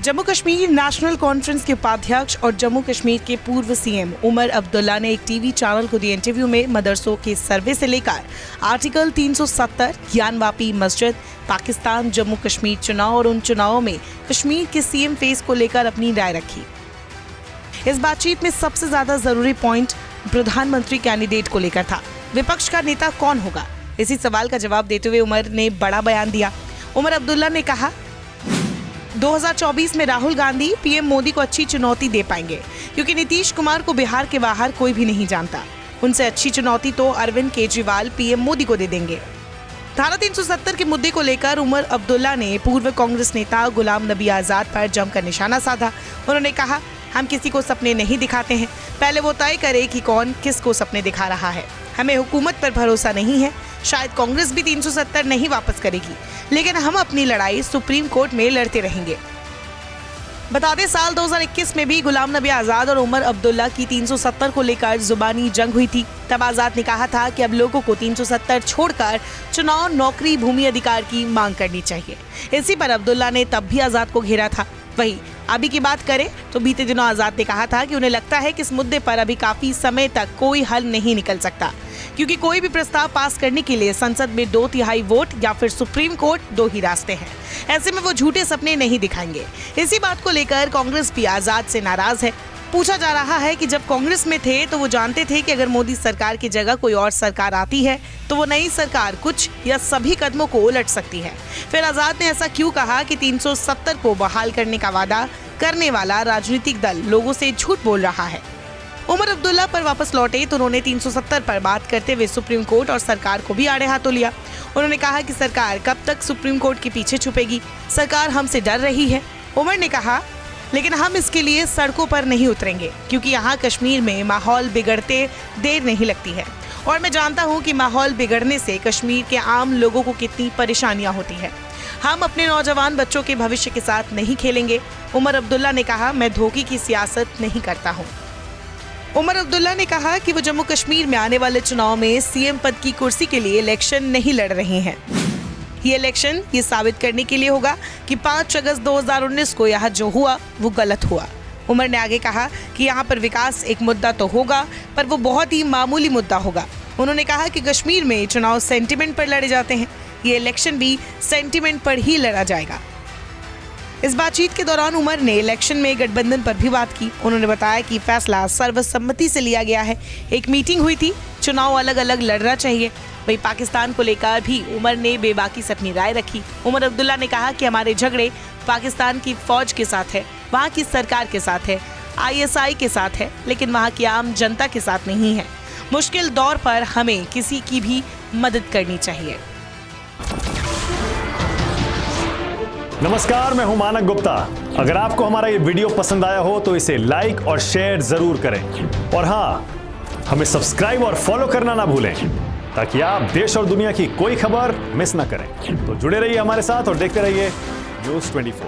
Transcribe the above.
Jammu Kashmir national conference के उपाध्यक्ष और जम्मू कश्मीर के पूर्व सीएम उमर अब्दुल्ला ने एक टीवी चैनल को दिए इंटरव्यू में मदरसों के सर्वे से लेकर आर्टिकल 370 ज्ञानवापी मस्जिद, पाकिस्तान जम्मू कश्मीर चुनाव और उन चुनावों में कश्मीर के सीएम फेस को लेकर अपनी राय रखी। इस बातचीत में सबसे ज्यादा जरूरी पॉइंट प्रधानमंत्री कैंडिडेट को लेकर था। विपक्ष का नेता कौन होगा? इसी सवाल का जवाब देते हुए उमर ने बड़ा बयान दिया। उमर अब्दुल्ला ने कहा, 2024 में राहुल गांधी पीएम मोदी को अच्छी चुनौती दे पाएंगे, क्योंकि नीतीश कुमार को बिहार के बाहर कोई भी नहीं जानता। उनसे अच्छी चुनौती तो अरविंद केजरीवाल पीएम मोदी को दे देंगे। धारा 370 के मुद्दे को लेकर उमर अब्दुल्ला ने पूर्व कांग्रेस नेता गुलाम नबी आजाद पर जमकर निशाना साधा। उन्होंने कहा, हम किसी को सपने नहीं दिखाते हैं, पहले वो तय करे कि कौन किसको सपने दिखा रहा है। हमें हुकूमत पर भरोसा नहीं है। शायद कांग्रेस भी 370 नहीं वापस करेगी, लेकिन हम अपनी लड़ाई सुप्रीम कोर्ट में लड़ते रहेंगे। बता दें, साल 2021 में भी गुलाम नबी आजाद और उमर अब्दुल्ला की 370 को लेकर जुबानी जंग हुई थी। तब आजाद ने कहा था कि अब लोगों को 370 छोड़कर चुनाव, नौकरी, भूमि अधिकार की मांग करनी चाहिए। इसी पर अब्दुल्ला ने तब भी आजाद को घेरा था। वही अभी की बात करें तो बीते दिनों आजाद ने कहा था कि उन्हें लगता है कि इस मुद्दे पर अभी काफी समय तक कोई हल नहीं निकल सकता, क्योंकि कोई भी प्रस्ताव पास करने के लिए संसद में 2/3 वोट या फिर सुप्रीम कोर्ट, 2 ही रास्ते हैं। ऐसे में वो झूठे सपने नहीं दिखाएंगे। इसी बात को लेकर कांग्रेस भी आजाद से नाराज है। पूछा जा रहा है कि जब कांग्रेस में थे तो वो जानते थे कि अगर मोदी सरकार की जगह कोई और सरकार आती है तो वो नई सरकार कुछ या सभी कदमों को उलट सकती है। फिर आजाद ने ऐसा क्यों कहा कि 370 को बहाल करने का वादा करने वाला राजनीतिक दल लोगों से झूठ बोल रहा है। उमर अब्दुल्ला पर वापस लौटे तो उन्होंने 370 पर बात करते हुए सुप्रीम कोर्ट और सरकार को भी आड़े हाथों लिया। उन्होंने कहा कि सरकार कब तक सुप्रीम कोर्ट के पीछे छुपेगी, सरकार हमसे डर रही है। उमर ने कहा, लेकिन हम इसके लिए सड़कों पर नहीं उतरेंगे, क्योंकि यहाँ कश्मीर में माहौल बिगड़ते देर नहीं लगती है और मैं जानता हूँ कि माहौल बिगड़ने से कश्मीर के आम लोगों को कितनी परेशानियाँ होती है। हम अपने नौजवान बच्चों के भविष्य के साथ नहीं खेलेंगे। उमर अब्दुल्ला ने कहा, मैं धोखे की सियासत नहीं करता हूँ। उमर अब्दुल्ला ने कहा कि वो जम्मू कश्मीर में आने वाले चुनाव में सीएम पद की कुर्सी के लिए इलेक्शन नहीं लड़ रहे हैं। ये इलेक्शन ये साबित करने के लिए होगा कि 5 अगस्त 2019 को यहाँ जो हुआ वो गलत हुआ। उमर ने आगे कहा कि यहाँ पर विकास एक मुद्दा तो होगा, पर वो बहुत ही मामूली मुद्दा होगा। उन्होंने कहा कि कश्मीर में चुनाव सेंटिमेंट पर लड़े जाते हैं, ये इलेक्शन भी सेंटिमेंट पर ही लड़ा जाएगा। इस बातचीत के दौरान उमर ने इलेक्शन में गठबंधन पर भी बात की। उन्होंने बताया कि फैसला सर्वसम्मति से लिया गया है। एक मीटिंग हुई थी, चुनाव अलग अलग लड़ना चाहिए। वही पाकिस्तान को लेकर भी उमर ने बेबाकी से अपनी राय रखी। उमर अब्दुल्ला ने कहा कि हमारे झगड़े पाकिस्तान की फौज के साथ है, वहाँ की सरकार के साथ है, ISI के साथ है, लेकिन वहाँ की आम जनता के साथ नहीं है। मुश्किल दौर पर हमें किसी की भी मदद करनी चाहिए। नमस्कार, मैं हूं मानक गुप्ता। अगर आपको हमारा ये वीडियो पसंद आया हो तो इसे लाइक और शेयर जरूर करें और हाँ, हमें सब्सक्राइब और फॉलो करना ना भूलें, ताकि आप देश और दुनिया की कोई खबर मिस ना करें। तो जुड़े रहिए हमारे साथ और देखते रहिए News 24।